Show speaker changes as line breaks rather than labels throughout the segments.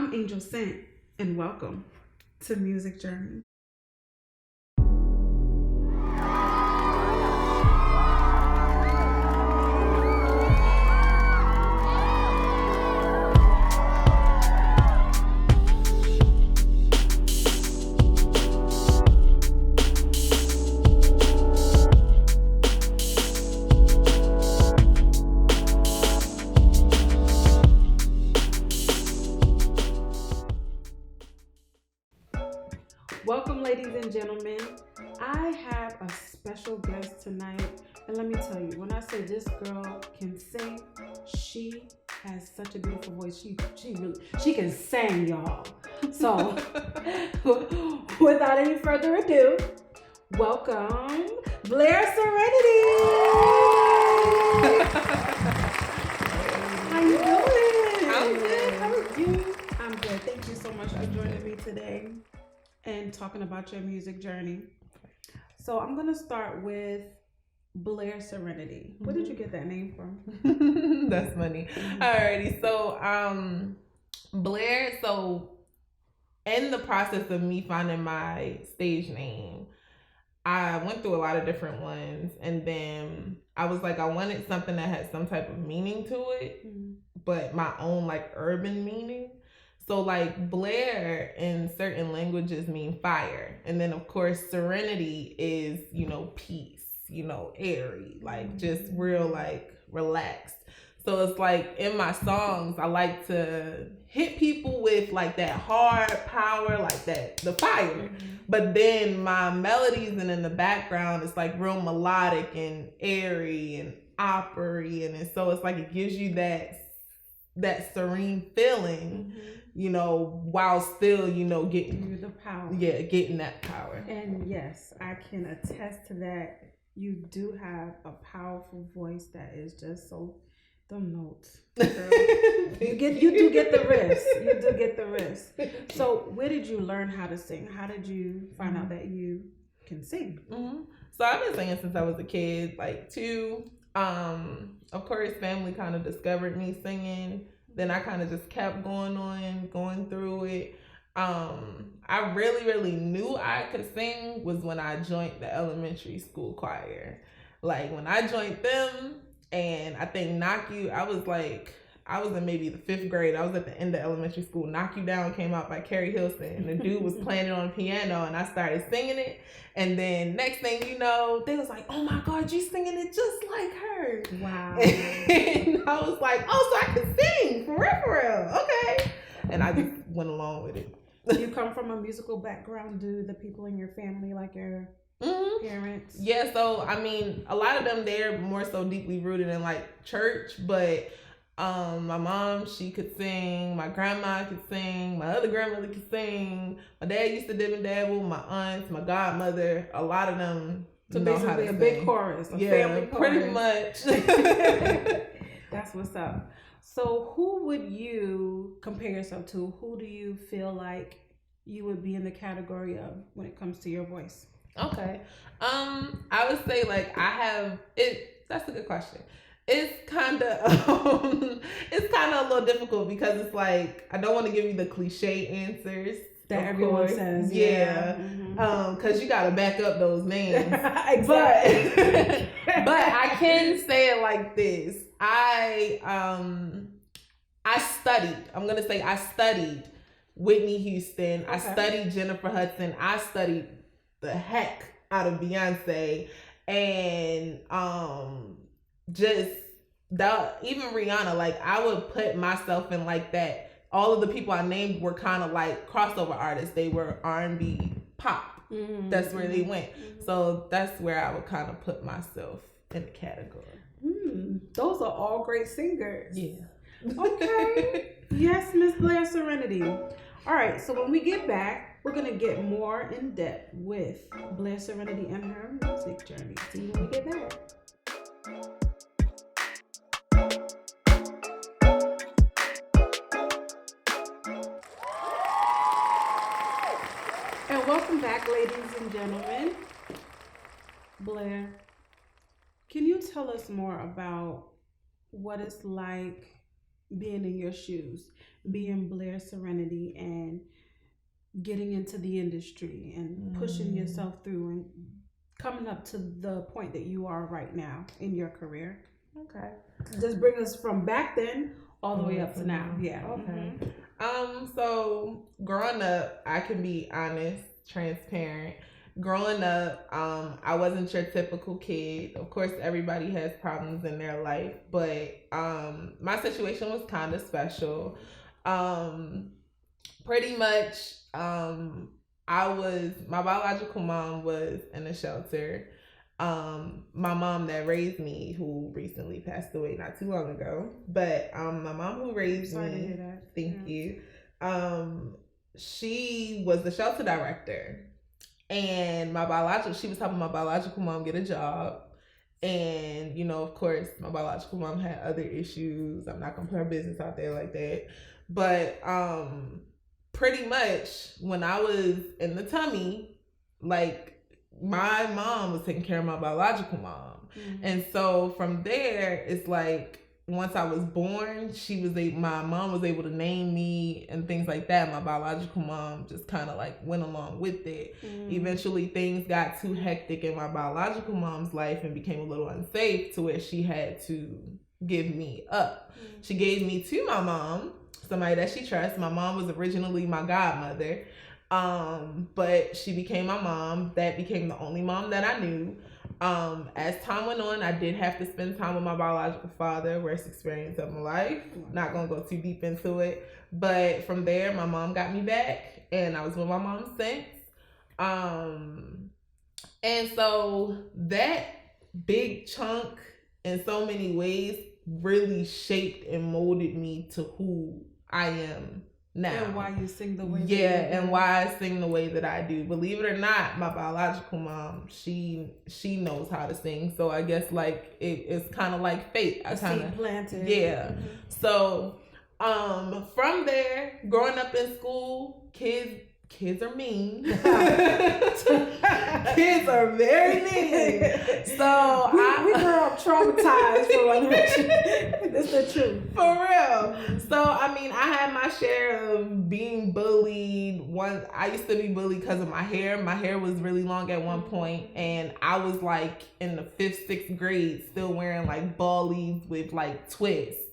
I'm Angel Scent, and welcome to Music Journey. Welcome, ladies and gentlemen. I have a special guest tonight, and let me tell you, when I say this girl can sing, she has such a beautiful voice. She can sing, y'all. So, without any further ado, welcome Blair Serenity. How you doing?
I'm good. How are you?
I'm good. Thank you so much for joining me today and talking about your music journey. So I'm gonna start with Blair Serenity. Where did you get that name from?
That's funny. Alrighty, so Blair. So in the process of me finding my stage name, I went through a lot of different ones, and then I was like, I wanted something that had some type of meaning to it, but my own like urban meaning. So like Blair in certain languages mean fire. And then of course Serenity is, peace, airy, like just real like relaxed. So it's like in my songs, I like to hit people with like that hard power, like the fire. But then my melodies and in the background, it's like real melodic and airy and opery. And so it's like it gives you that serene feeling, while still, getting
you the power.
Yeah, getting that power.
And yes, I can attest to that. You do have a powerful voice that is just so them notes. Girl. you do get the rest. You do get the rest. So where did you learn how to sing? How did you find out that you can sing?
So I've been singing since I was a kid, like 2. Of course, family kind of discovered me singing. Then I kind of just kept going through it. I really knew I could sing was when I joined the elementary school choir. Like when I joined them, and I think Knock You, I was in maybe the 5th grade. I was at the end of elementary school. Knock You Down came out by Carrie Hilson, and the dude was playing it on the piano, and I started singing it. And then next thing you know, they was like, "Oh my God, you singing it just like her!"
Wow.
And I was like, "Oh, so I can sing for real? Okay." And I just went along with it.
You come from a musical background? Do the people in your family, like your parents?
Yeah, so I mean, a lot of them, they're more so deeply rooted in like church, but my mom, she could sing, my grandma could sing, my other grandmother could sing, my dad used to dib and dabble, my aunts, my godmother, a lot of them
so
know
basically
how to
a
sing.
big chorus, a family chorus.
Pretty much.
That's what's up. So who would you compare yourself to? Who do you feel like you would be in the category of when it comes to your voice?
Okay. I would say like I have it. That's a good question. It's kind of a little difficult because it's like I don't want to give you the cliche answers
that everyone says.
Yeah. Because you got to back up those names.
Exactly.
But I can say it like this. I studied. I'm gonna say I studied Whitney Houston. Okay. I studied Jennifer Hudson. I studied the heck out of Beyonce, and just even Rihanna. Like I would put myself in like that. All of the people I named were kind of like crossover artists. They were R&B, pop. That's where they went. So that's where I would kind of put myself in the category.
Those are all great singers.
Yeah.
Okay. Yes, Miss Blair Serenity. All right. So when we get back, we're gonna get more in depth with Blair Serenity and her music journey. See you when we get back. And welcome back, ladies and gentlemen. Blair, can you tell us more about what it's like being in your shoes, being Blair Serenity, and getting into the industry and pushing yourself through and coming up to the point that you are right now in your career.
Okay.
Just bring us from back then all the way up to now. Yeah.
Okay. So growing up, I can be honest, transparent. Growing up, I wasn't your typical kid. Of course, everybody has problems in their life, but my situation was kind of special. Pretty much, my biological mom was in a shelter. My mom that raised me, who recently passed away not too long ago, but my mom who raised me, thank you. She was the shelter director, and she was helping my biological mom get a job. And, of course, my biological mom had other issues. I'm not gonna put her business out there like that. But pretty much when I was in the tummy, like, my mom was taking care of my biological mom. And so from there, it's like, once I was born, my mom was able to name me and things like that. My biological mom just kind of like went along with it. Eventually things got too hectic in my biological mom's life and became a little unsafe to where she had to give me up. She gave me to my mom, somebody that she trusts. My mom was originally my godmother. But she became my mom. That became the only mom that I knew. As time went on, I did have to spend time with my biological father, worst experience of my life. Not gonna go too deep into it. But from there, my mom got me back, and I was with my mom since. And so that big chunk, in so many ways, really shaped and molded me to who I am now.
And why you sing the way
and why I sing the way that I do. Believe it or not, my biological mom, she knows how to sing. So I guess like it's kind of like fate. I kind of
planted.
Yeah. So from there, growing up in school, kids are mean. Kids are very mean. So
we grew up traumatized from elementary. That's the truth.
For real. So I mean, I had my share of being bullied. I used to be bullied because of my hair. My hair was really long at one point, and I was like in the 5th, 6th grade, still wearing like ball leaves with like twists.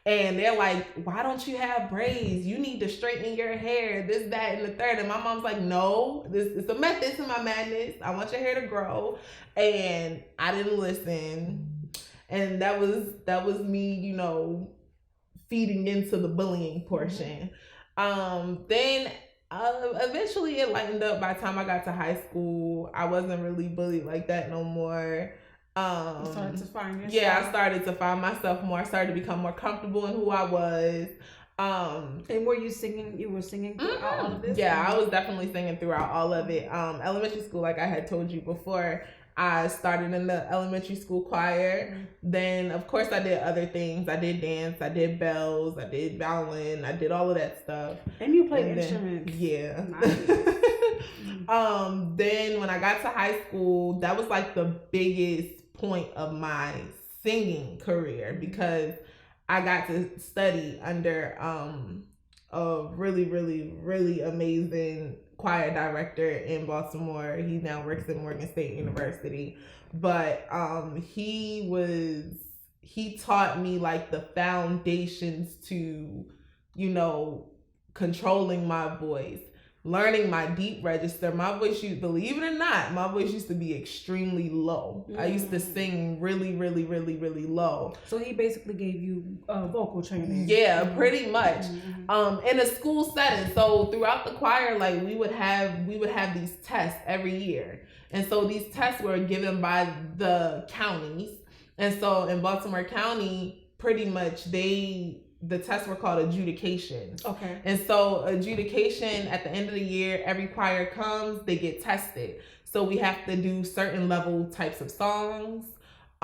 And they're like, why don't you have braids? You need to straighten your hair, this, that, and the third. And my mom's like, no, it's a method to my madness. I want your hair to grow. And I didn't listen. And that was me, feeding into the bullying portion. Then eventually it lightened up by the time I got to high school. I wasn't really bullied like that no more.
You started to find yourself.
Yeah, I started to find myself more. I started to become more comfortable in who I was.
And were you singing? You were singing throughout all of this?
Yeah, I was definitely singing throughout all of it. Elementary school, like I had told you before, I started in the elementary school choir. Then, of course, I did other things. I did dance. I did bells. I did violin. I did all of that stuff.
And you played instruments.
Yeah.
Nice.
Then when I got to high school, that was like the biggest point of my singing career, because I got to study under a really, really, really amazing choir director in Baltimore. He now works at Morgan State University. But he taught me like the foundations to, controlling my voice, learning my deep register. My voice, believe it or not, my voice used to be extremely low. I used to sing really, really, really, really low.
So he basically gave you vocal training.
Yeah, pretty much. In a school setting. So throughout the choir, like we would have these tests every year. And so these tests were given by the counties. And so in Baltimore County, pretty much the tests were called adjudications.
Okay.
And so adjudication, at the end of the year, every choir comes, they get tested. So we have to do certain level types of songs.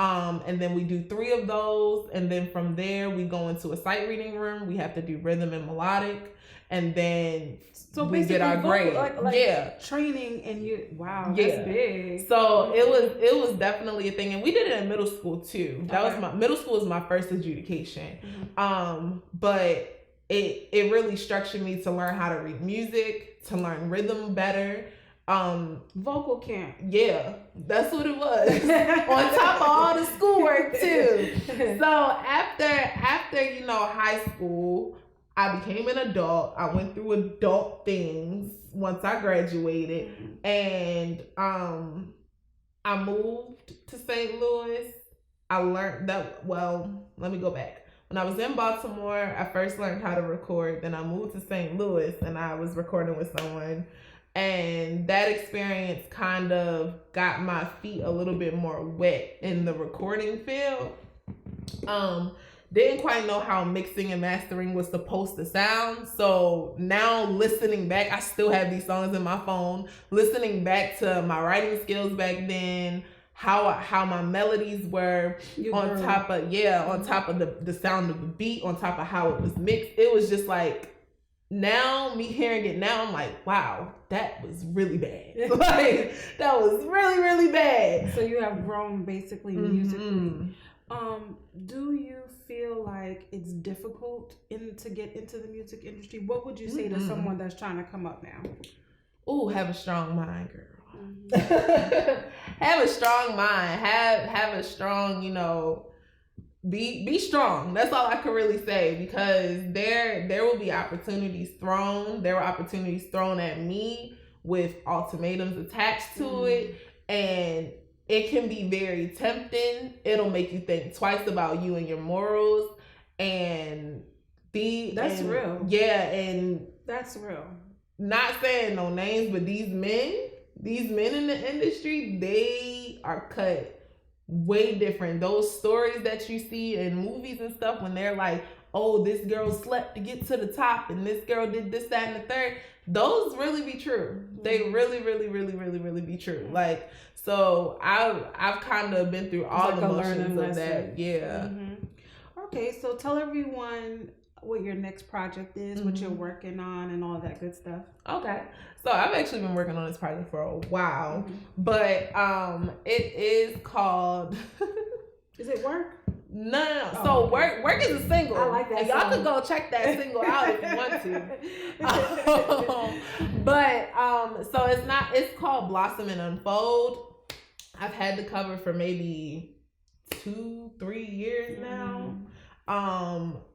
And then we do 3 of those. And then from there, we go into a sight reading room. We have to do rhythm and melodic. And then we get our grade.
Like training, and wow, that's big.
So it was definitely a thing. And we did it in middle school too. That was middle school was my first adjudication. But it really structured me to learn how to read music, to learn rhythm better.
Vocal camp.
Yeah, that's what it was. On top of all the schoolwork too. So after high school, I became an adult. I went through adult things once I graduated, and I moved to St. Louis. I learned that. Well, let me go back. When I was in Baltimore, I first learned how to record. Then I moved to St. Louis, and I was recording with someone. And that experience kind of got my feet a little bit more wet in the recording field. Didn't quite know how mixing and mastering was supposed to sound. So now listening back, I still have these songs in my phone. Listening back to my writing skills back then, how my melodies were on top of the sound of the beat, on top of how it was mixed. It was just like, now me hearing it now, I'm like, wow, that was really bad. Like, that was really, really bad.
So you have grown basically musically. Do you feel like it's difficult to get into the music industry? What would you say to someone that's trying to come up now?
Ooh, have a strong mind, girl. Have a strong mind. Have a strong, be strong. That's all I can really say, because there will be opportunities thrown. There were opportunities thrown at me with ultimatums attached to it, and it can be very tempting. It'll make you think twice about you and your morals, and
that's real.
Yeah, and
that's real.
Not saying no names, but these men in the industry, they are cut way different. Those stories that you see in movies and stuff, when they're like, oh, this girl slept to get to the top, and this girl did this, that, and the third, those really be true. They really, really, really, really, really be true. Like, so I've kind of been through all the motions of that. Yeah.
Okay, so tell everyone what your next project is, what you're working on, and all that good stuff.
Okay. So I've actually been working on this project for a while, but it is called
Is it Work?
No. So okay. Work is a single.
I like that.
And y'all could go check that single out if you want to. But so it's called Blossom and Unfold. I've had the cover for maybe 2-3 years now.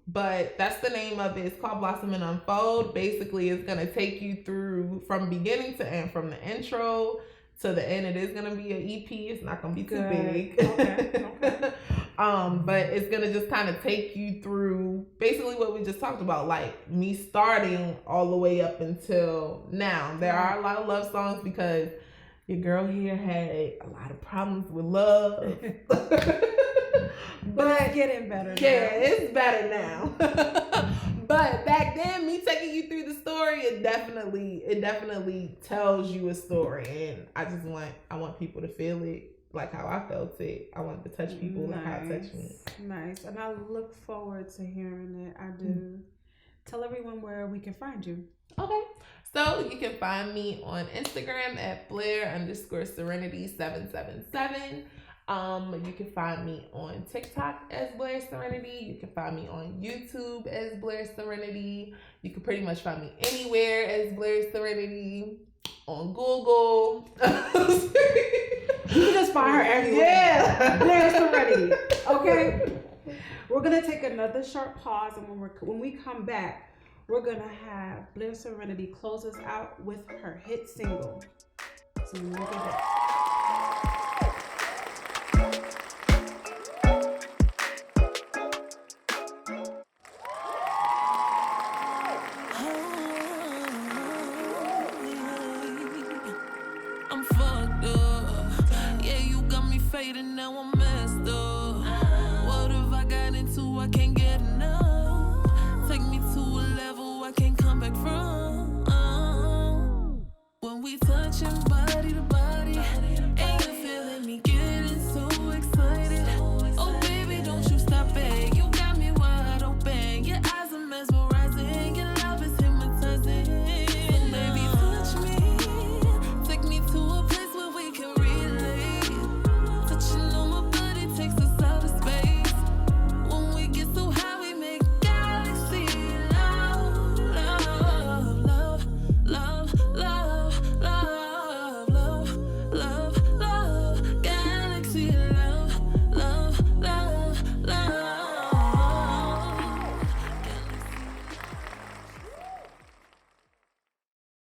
But that's the name of it. It's called Blossom and Unfold. Basically, it's gonna take you through from beginning to end, from the intro to the end. It is gonna be an EP. It's not gonna be too big. Okay. But it's gonna just kind of take you through basically what we just talked about, like me starting all the way up until now. There are a lot of love songs because your girl here had a lot of problems with love.
But it's getting better now.
Yeah, it's better now. But back then, me taking you through the story, it definitely tells you a story. And I want people to feel it like how I felt it. I wanted to touch people like how it touched me.
Nice. And I look forward to hearing it. I do. Tell everyone where we can find you.
Okay. So you can find me on Instagram at Blair_Serenity 777. You can find me on TikTok as Blair Serenity. You can find me on YouTube as Blair Serenity. You can pretty much find me anywhere as Blair Serenity. On Google.
You can just find her everywhere.
Yeah.
Blair Serenity. Okay? We're going to take another short pause, and when we come back, we're going to have Blair Serenity close us out with her hit single. So we'll get back.
Now I'm messed up. What if I got into I can't get